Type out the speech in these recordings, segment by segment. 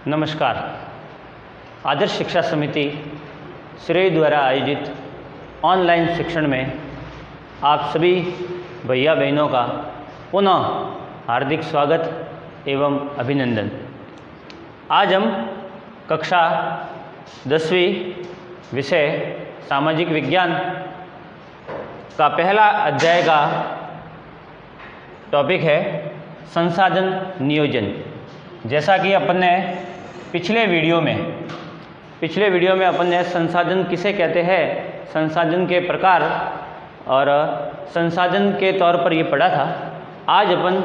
नमस्कार। आदर्श शिक्षा समिति श्रेय द्वारा आयोजित ऑनलाइन शिक्षण में आप सभी भैया बहनों का पुनः हार्दिक स्वागत एवं अभिनंदन। आज हम कक्षा 10वीं विषय सामाजिक विज्ञान का पहला अध्याय का टॉपिक है संसाधन नियोजन। जैसा कि अपन ने पिछले वीडियो में अपन ने संसाधन किसे कहते हैं, संसाधन के प्रकार और संसाधन के तौर पर ये पढ़ा था। आज अपन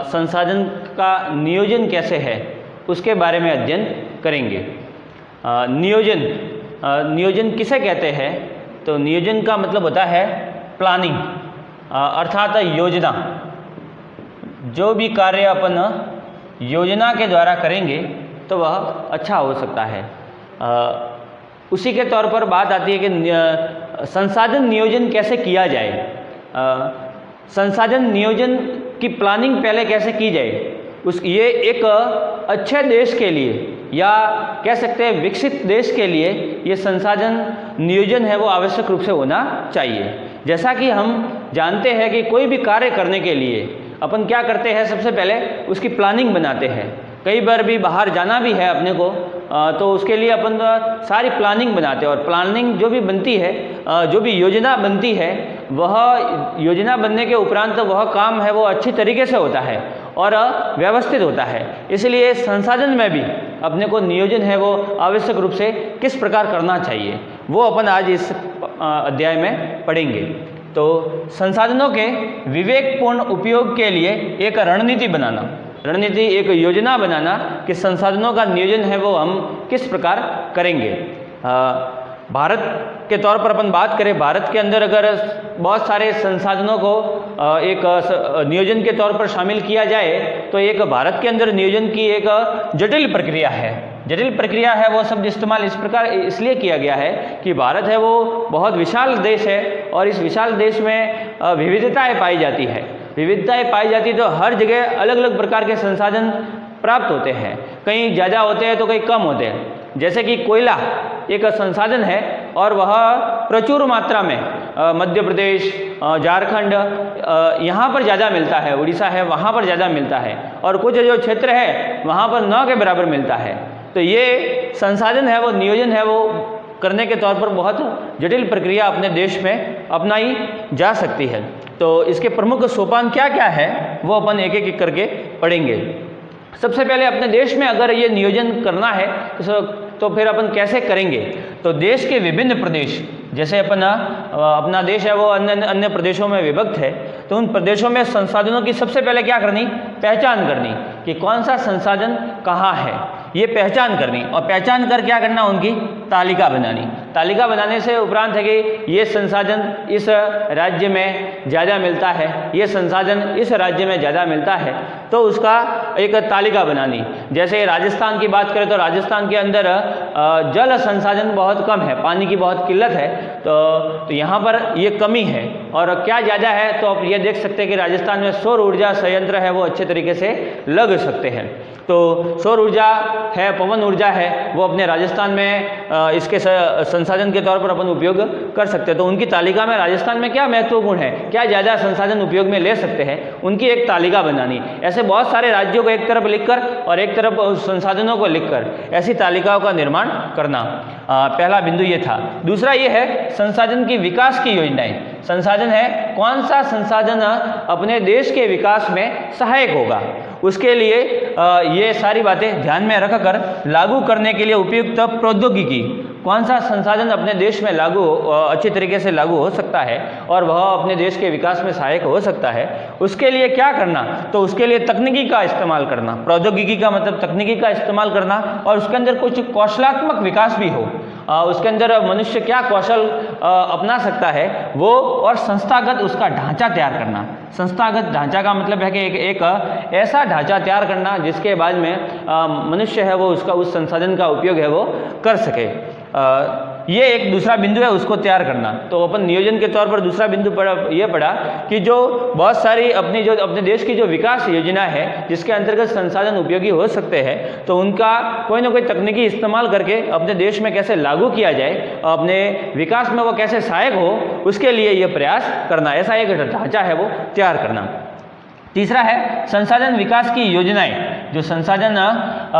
संसाधन का नियोजन कैसे है उसके बारे में अध्ययन करेंगे। नियोजन किसे कहते हैं, तो नियोजन का मतलब होता है प्लानिंग अर्थात योजना। जो भी कार्य अपन योजना के द्वारा करेंगे तो वह अच्छा हो सकता है। उसी के तौर पर बात आती है कि संसाधन नियोजन कैसे किया जाए। संसाधन नियोजन की प्लानिंग पहले कैसे की जाए, ये एक अच्छे देश के लिए या कह सकते हैं विकसित देश के लिए ये संसाधन नियोजन है वो आवश्यक रूप से होना चाहिए। जैसा कि हम जानते हैं कि कोई भी कार्य करने के लिए अपन क्या करते हैं, सबसे पहले उसकी प्लानिंग बनाते हैं। कई बार भी बाहर जाना भी है अपने को तो उसके लिए अपन सारी प्लानिंग बनाते हैं और प्लानिंग जो भी बनती है, जो भी योजना बनती है, वह योजना बनने के उपरांत वह काम है वो अच्छी तरीके से होता है और व्यवस्थित होता है। इसलिए संसाधन में भी अपने को नियोजन है वो आवश्यक रूप से किस प्रकार करना चाहिए वो अपन आज इस अध्याय में पढ़ेंगे। तो संसाधनों के विवेकपूर्ण उपयोग के लिए एक रणनीति एक योजना बनाना कि संसाधनों का नियोजन है वो हम किस प्रकार करेंगे। भारत के तौर पर अपन बात करें, भारत के अंदर अगर बहुत सारे संसाधनों को एक नियोजन के तौर पर शामिल किया जाए तो एक भारत के अंदर नियोजन की एक जटिल प्रक्रिया है। वो शब्द इस्तेमाल इस प्रकार इसलिए किया गया है कि भारत है वो बहुत विशाल देश है और इस विशाल देश में विविधताएं पाई जाती तो हर जगह अलग अलग प्रकार के संसाधन प्राप्त होते हैं। कहीं ज़्यादा होते हैं तो कहीं कम होते हैं। जैसे कि कोयला एक संसाधन है और वह प्रचुर मात्रा में मध्य प्रदेश, झारखंड यहाँ पर ज़्यादा मिलता है, उड़ीसा है वहाँ पर ज़्यादा मिलता है और कुछ जो क्षेत्र है वहाँ पर न के बराबर मिलता है। तो ये संसाधन है वो नियोजन है वो करने के तौर पर बहुत जटिल प्रक्रिया अपने देश में अपनाई जा सकती है। तो इसके प्रमुख सोपान क्या क्या है वो अपन एक एक करके पढ़ेंगे। सबसे पहले अपने देश में अगर ये नियोजन करना है तो फिर अपन कैसे करेंगे। तो देश के विभिन्न प्रदेश, जैसे अपना देश है वो अन्य प्रदेशों में विभक्त है, तो उन प्रदेशों में संसाधनों की सबसे पहले क्या करनी, पहचान करनी कि कौन सा संसाधन कहाँ है, ये पहचान करनी और पहचान कर क्या करना, उनकी तालिका बनाने से उपरांत है कि ये संसाधन इस राज्य में ज़्यादा मिलता है, ये संसाधन इस राज्य में ज़्यादा मिलता है, तो उसका एक तालिका बनानी। जैसे राजस्थान की बात करें तो राजस्थान के अंदर जल संसाधन बहुत कम है, पानी की बहुत किल्लत है, तो यहाँ पर ये कमी है। और क्या ज़्यादा है तो आप ये देख सकते हैं कि राजस्थान में सौर ऊर्जा संयंत्र है वो अच्छे तरीके से लग सकते हैं। तो सौर ऊर्जा है, पवन ऊर्जा है, वो अपने राजस्थान में इसके संसाधन के तौर पर अपन उपयोग कर सकते हैं। तो उनकी तालिका में राजस्थान में क्या महत्वपूर्ण है, क्या ज़्यादा संसाधन उपयोग में ले सकते हैं, उनकी एक तालिका बनानी। ऐसे बहुत सारे राज्यों को एक तरफ लिखकर और एक तरफ संसाधनों को लिखकर ऐसी तालिकाओं का निर्माण करना, पहला बिंदु ये था। दूसरा ये है संसाधन की विकास की योजनाएं। संसाधन है कौन सा संसाधन अपने देश के विकास में सहायक होगा, उसके लिए ये सारी बातें ध्यान में रखकर लागू करने के लिए उपयुक्त प्रौद्योगिकी, कौन सा संसाधन अपने देश में अच्छी तरीके से लागू हो सकता है और वह अपने देश के विकास में सहायक हो सकता है, उसके लिए क्या करना, तो उसके लिए तकनीकी का इस्तेमाल करना। प्रौद्योगिकी का मतलब तकनीकी का इस्तेमाल करना और उसके अंदर कुछ कौशलात्मक विकास भी हो, उसके अंदर मनुष्य क्या कौशल अपना सकता है वो, और संस्थागत उसका ढांचा तैयार करना। संस्थागत ढांचा का मतलब है कि एक ऐसा ढांचा तैयार करना जिसके बाद में मनुष्य है वो उसका उस संसाधन का उपयोग है वो कर सके। ये एक दूसरा बिंदु है, उसको तैयार करना। तो अपन नियोजन के तौर पर दूसरा बिंदु ये पढ़ा कि जो बहुत सारी अपने देश की जो विकास योजना है जिसके अंतर्गत संसाधन उपयोगी हो सकते हैं, तो उनका कोई ना कोई तकनीकी इस्तेमाल करके अपने देश में कैसे लागू किया जाए, अपने विकास में वो कैसे सहायक हो, उसके लिए ये प्रयास करना, ऐसा एक ढांचा है वो तैयार करना। तीसरा है संसाधन विकास की योजनाएं। जो संसाधन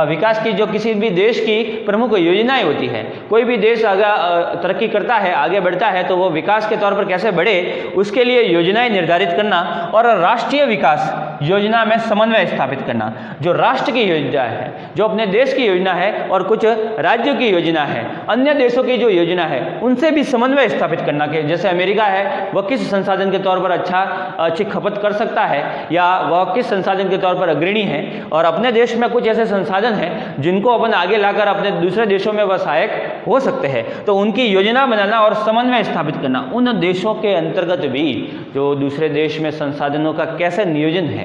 विकास की जो किसी भी देश की प्रमुख योजनाएं होती है, कोई भी देश अगर तरक्की करता है, आगे बढ़ता है, तो वो विकास के तौर पर कैसे बढ़े उसके लिए योजनाएं निर्धारित करना और राष्ट्रीय विकास योजना में समन्वय स्थापित करना। जो राष्ट्र की योजना है, जो अपने देश की योजना है और कुछ राज्यों की योजना है, अन्य देशों की जो योजना है उनसे भी समन्वय स्थापित करना कि जैसे अमेरिका है वह किस संसाधन के तौर पर अच्छी खपत कर सकता है या वह किस संसाधन के तौर पर अग्रणी है, और अपने देश में कुछ ऐसे संसाधन हैं जिनको अपन आगे लाकर अपने दूसरे देशों में वह सहायक हो सकते हैं, तो उनकी योजना बनाना और समन्वय स्थापित करना। उन देशों के अंतर्गत भी जो दूसरे देश में संसाधनों का कैसे नियोजन है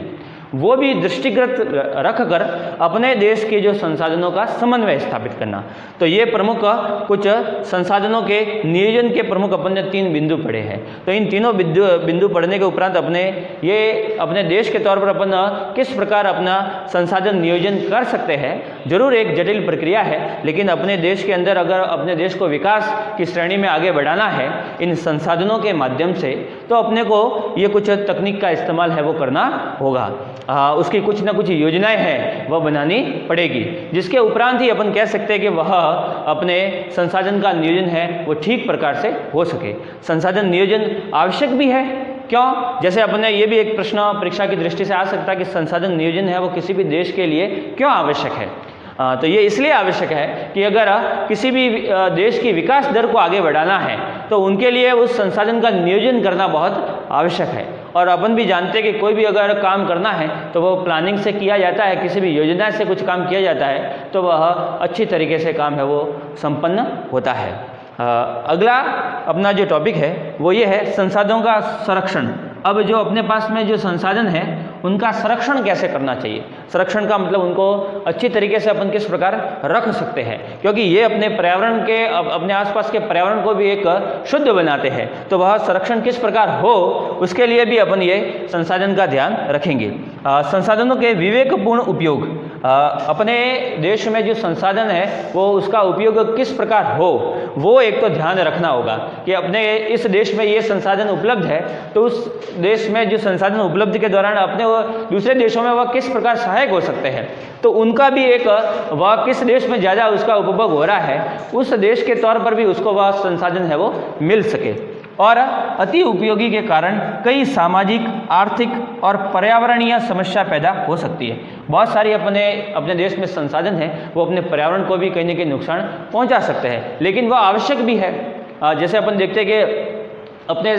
वो भी दृष्टिगत रखकर अपने देश के जो संसाधनों का समन्वय स्थापित करना। तो ये प्रमुख कुछ संसाधनों के नियोजन के प्रमुख अपन ने 3 बिंदु पढ़े हैं। तो इन तीनों बिंदु पढ़ने के उपरांत अपने देश के तौर पर अपन किस प्रकार अपना संसाधन नियोजन कर सकते हैं, जरूर एक जटिल प्रक्रिया है, लेकिन अपने देश के अंदर अगर अपने देश को विकास की श्रेणी में आगे बढ़ाना है इन संसाधनों के माध्यम से, तो अपने को ये कुछ तकनीक का इस्तेमाल है वो करना होगा। उसकी कुछ ना कुछ योजनाएं हैं वह बनानी पड़ेगी, जिसके उपरांत ही अपन कह सकते हैं कि वह अपने संसाधन का नियोजन है वो ठीक प्रकार से हो सके। संसाधन नियोजन आवश्यक भी है, क्यों? जैसे अपने ये भी एक प्रश्न परीक्षा की दृष्टि से आ सकता है कि संसाधन नियोजन है वो किसी भी देश के लिए क्यों आवश्यक है। तो ये इसलिए आवश्यक है कि अगर किसी भी देश की विकास दर को आगे बढ़ाना है तो उनके लिए उस संसाधन का नियोजन करना बहुत आवश्यक है। और अपन भी जानते हैं कि कोई भी अगर काम करना है तो वो प्लानिंग से किया जाता है, किसी भी योजना से कुछ काम किया जाता है तो वह अच्छी तरीके से काम है वो संपन्न होता है। अगला अपना जो टॉपिक है वो ये है संसाधनों का संरक्षण। अब जो अपने पास में जो संसाधन है उनका संरक्षण कैसे करना चाहिए। संरक्षण का मतलब उनको अच्छी तरीके से अपन किस प्रकार रख सकते हैं, क्योंकि ये अपने पर्यावरण के अपने आसपास के पर्यावरण को भी एक शुद्ध बनाते हैं। तो वह संरक्षण किस प्रकार हो उसके लिए भी अपन ये संसाधन का ध्यान रखेंगे। संसाधनों के विवेकपूर्ण उपयोग, अपने देश में जो संसाधन है वो उसका उपयोग किस प्रकार हो वो एक तो ध्यान रखना होगा कि अपने इस देश में ये संसाधन उपलब्ध है तो उस देश में जो संसाधन उपलब्ध के दौरान अपने दूसरे देशों में वह किस प्रकार सहायक हो सकते हैं, तो उनका भी एक वह किस देश में ज़्यादा उसका उपभोग हो रहा है उस देश के तौर पर भी उसको वह संसाधन है वो मिल सके। और अति उपयोगी के कारण कई सामाजिक, आर्थिक और पर्यावरणीय समस्या पैदा हो सकती है। बहुत सारी अपने देश में संसाधन है वो अपने पर्यावरण को भी कहीं न कहीं नुकसान पहुंचा सकते हैं, लेकिन वह आवश्यक भी है। जैसे अपन देखते हैं कि अपने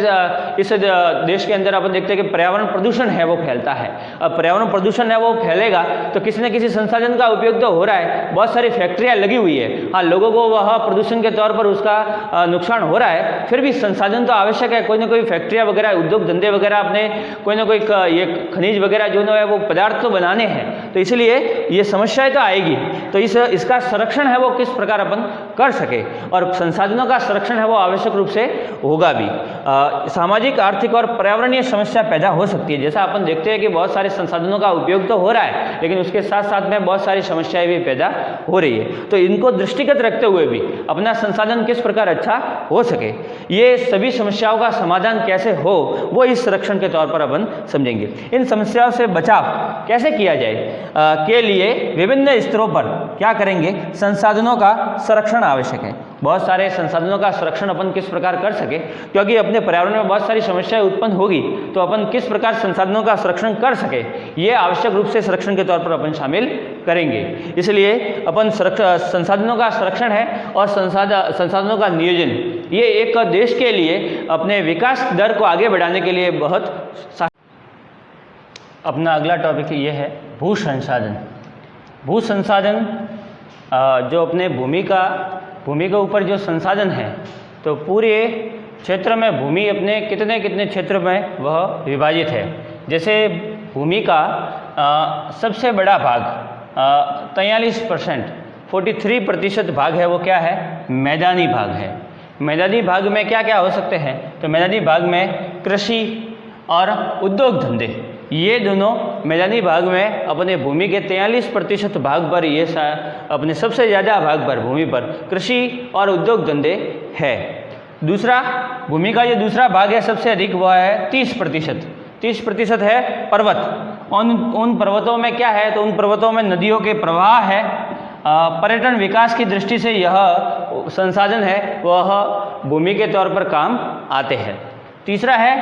इस देश के अंदर अपन देखते हैं कि पर्यावरण प्रदूषण है वो फैलता है। अब पर्यावरण प्रदूषण है वो फैलेगा तो किसी न किसी संसाधन का उपयोग तो हो रहा है, बहुत सारी फैक्ट्रियाँ लगी हुई है, हाँ लोगों को वह प्रदूषण के तौर पर उसका नुकसान हो रहा है, फिर भी संसाधन तो आवश्यक है। कोई ना कोई फैक्ट्रियाँ वगैरह, उद्योग धंधे वगैरह, अपने कोई ना कोई ये खनिज वगैरह जो है वो पदार्थ तो बनाने हैं, तो इसलिए ये समस्याएँ तो आएगी। तो इसका संरक्षण है वो किस प्रकार अपन कर सके, और संसाधनों का संरक्षण है वो आवश्यक रूप से होगा भी। सामाजिक, आर्थिक और पर्यावरणीय समस्या पैदा हो सकती है। जैसा अपन देखते हैं कि बहुत सारे संसाधनों का उपयोग तो हो रहा है लेकिन उसके साथ साथ में बहुत सारी समस्याएं भी पैदा हो रही है, तो इनको दृष्टिगत रखते हुए भी अपना संसाधन किस प्रकार अच्छा हो सके, ये सभी समस्याओं का समाधान कैसे हो वो इस संरक्षण के तौर पर अपन समझेंगे। इन समस्याओं से बचाव कैसे किया जाए के लिए विभिन्न स्तरों पर क्या करेंगे, संसाधनों का संरक्षण आवश्यक है। बहुत सारे संसाधनों का संरक्षण अपन किस प्रकार कर सके, क्योंकि अपने पर्यावरण में बहुत सारी समस्याएं उत्पन्न होगी, तो अपन किस प्रकार संसाधनों का संरक्षण कर सके ये आवश्यक रूप से संरक्षण के तौर पर अपन शामिल करेंगे। इसलिए अपन संसाधनों का संरक्षण है और संसाधनों का नियोजन ये एक देश के लिए अपने विकास दर को आगे बढ़ाने के लिए बहुत। अपना अगला टॉपिक ये है भू संसाधन। भू संसाधन जो अपने भूमि के ऊपर जो संसाधन है, तो पूरे क्षेत्र में भूमि अपने कितने क्षेत्र में वह विभाजित है। जैसे भूमि का सबसे बड़ा भाग 43%, 43% भाग है वो क्या है, मैदानी भाग है। मैदानी भाग में क्या क्या हो सकते हैं? तो मैदानी भाग में कृषि और उद्योग धंधे, ये दोनों मैदानी भाग में अपने भूमि के 43% भाग पर, ये अपने सबसे ज़्यादा भाग पर भूमि पर कृषि और उद्योग धंधे है। दूसरा, भूमि का जो दूसरा भाग है सबसे अधिक, वह है 30%। 30% है पर्वत। उन पर्वतों में क्या है? तो उन पर्वतों में नदियों के प्रवाह है। पर्यटन विकास की दृष्टि से यह संसाधन है वह भूमि के तौर पर काम आते हैं। तीसरा है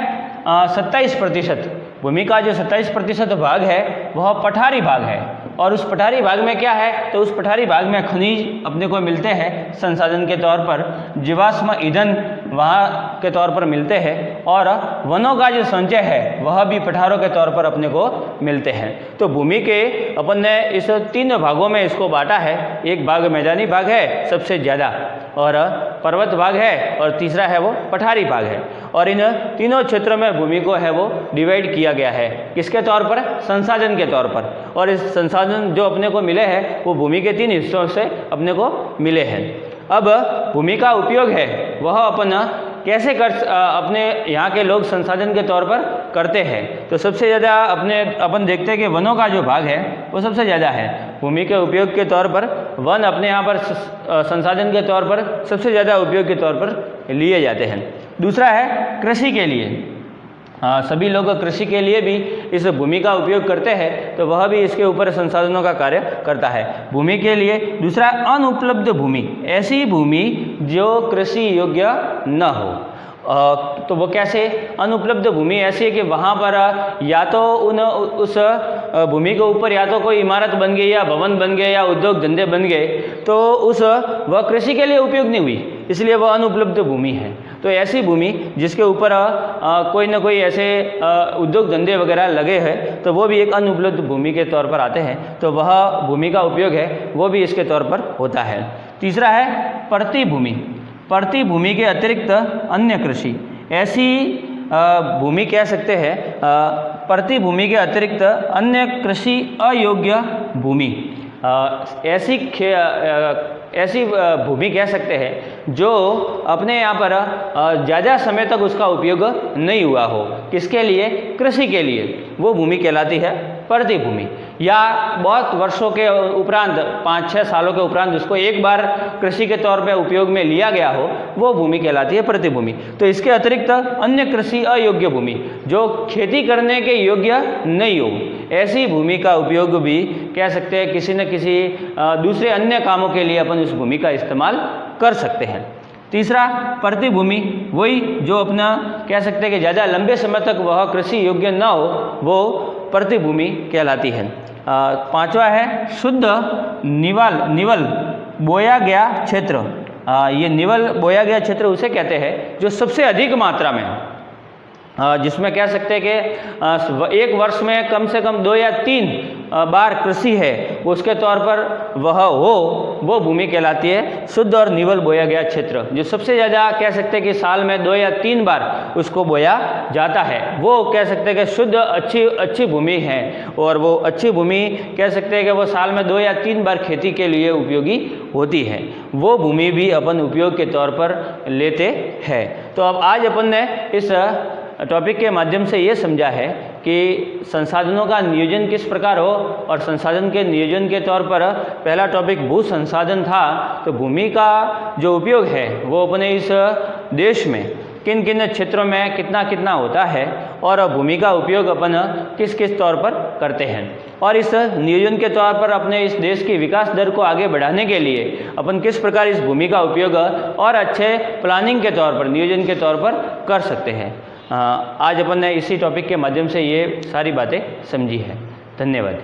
27%। भूमि का जो 27% भाग है वह पठारी भाग है, और उस पठारी भाग में क्या है? तो उस पठारी भाग में खनिज अपने को मिलते हैं संसाधन के तौर पर, जीवाश्म ईंधन वहाँ के तौर पर मिलते हैं, और वनों का जो संचय है वह भी पठारों के तौर पर अपने को मिलते हैं। तो भूमि के अपन ने इस 3 भागों में इसको बांटा है। एक भाग मैदानी भाग है सबसे ज़्यादा, और पर्वत भाग है, और तीसरा है वो पठारी भाग है। और इन तीनों क्षेत्रों में भूमि को है वो डिवाइड किया गया है। किसके तौर पर? संसाधन के तौर पर। और इस संसाधन जो अपने को मिले हैं वो भूमि के 3 हिस्सों से अपने को मिले हैं। अब भूमि का उपयोग है वह अपन कैसे अपने यहाँ के लोग संसाधन के तौर पर करते हैं? तो सबसे ज़्यादा अपन देखते हैं कि वनों का जो भाग है वो सबसे ज़्यादा है। भूमि के उपयोग के तौर पर वन अपने यहाँ पर संसाधन के तौर पर सबसे ज़्यादा उपयोग के तौर पर लिए जाते हैं। दूसरा है कृषि के लिए। सभी लोग कृषि के लिए भी इस भूमि का उपयोग करते हैं, तो वह भी इसके ऊपर संसाधनों का कार्य करता है। भूमि के लिए दूसरा, अनुपलब्ध भूमि, ऐसी भूमि जो कृषि योग्य न हो। तो वो कैसे? अनुपलब्ध भूमि ऐसी है कि वहाँ पर या तो उस भूमि के ऊपर या तो कोई इमारत बन गई या भवन बन गए या उद्योग धंधे बन गए, तो वह कृषि के लिए उपयोग नहीं हुई, इसलिए वह अनुपलब्ध भूमि है। तो ऐसी भूमि जिसके ऊपर कोई ना कोई ऐसे उद्योग धंधे वगैरह लगे हैं, तो वो भी एक अनुपलब्ध भूमि के तौर पर आते हैं। तो वह भूमि का उपयोग है वो भी इसके तौर पर होता है। तीसरा है परती भूमि। परती भूमि के अतिरिक्त अन्य कृषि, ऐसी भूमि कह सकते हैं परती भूमि के अतिरिक्त अन्य कृषि अयोग्य भूमि, ऐसी भूमि कह सकते हैं जो अपने यहाँ पर ज़्यादा समय तक उसका उपयोग नहीं हुआ हो। किसके लिए? कृषि के लिए। वो भूमि कहलाती है परती भूमि। या बहुत वर्षों के उपरांत, 5-6 सालों के उपरांत उसको एक बार कृषि के तौर पे उपयोग में लिया गया हो, वो भूमि कहलाती है परती भूमि। तो इसके अतिरिक्त अन्य कृषि अयोग्य भूमि, जो खेती करने के योग्य नहीं हो, ऐसी भूमि का उपयोग भी कह सकते हैं किसी न किसी दूसरे अन्य कामों के लिए अपन उस भूमि का इस्तेमाल कर सकते हैं। तीसरा, परती भूमि वही जो अपना कह सकते हैं कि ज़्यादा लंबे समय तक वह कृषि योग्य न हो, वो परती भूमि कहलाती है। पांचवा है शुद्ध निवल बोया गया क्षेत्र। ये निवल बोया गया क्षेत्र उसे कहते हैं जो सबसे अधिक मात्रा में, जिसमें कह सकते हैं कि एक वर्ष में कम से कम 2 या 3 बार कृषि है उसके तौर पर वह हो, वो भूमि कहलाती है शुद्ध और निवल बोया गया क्षेत्र। जो सबसे ज़्यादा कह सकते हैं कि साल में 2 या 3 बार उसको बोया जाता है, वो कह सकते हैं कि शुद्ध अच्छी भूमि है। और वो अच्छी भूमि कह सकते हैं कि वो साल में 2 या 3 बार खेती के लिए उपयोगी होती है, वो भूमि भी अपन उपयोग के तौर पर लेते हैं। तो अब आज अपन ने इस टॉपिक के माध्यम से ये समझा है कि संसाधनों का नियोजन किस प्रकार हो, और संसाधन के नियोजन के तौर पर पहला टॉपिक भू संसाधन था। तो भूमि का जो उपयोग है वो अपने इस देश में किन किन क्षेत्रों में कितना कितना होता है, और भूमि का उपयोग अपन किस किस तौर पर करते हैं, और इस नियोजन के तौर पर अपने इस देश की विकास दर को आगे बढ़ाने के लिए अपन किस प्रकार इस भूमि का उपयोग और अच्छे प्लानिंग के तौर पर, नियोजन के तौर पर कर सकते हैं। आज अपन ने इसी टॉपिक के माध्यम से ये सारी बातें समझी है। धन्यवाद।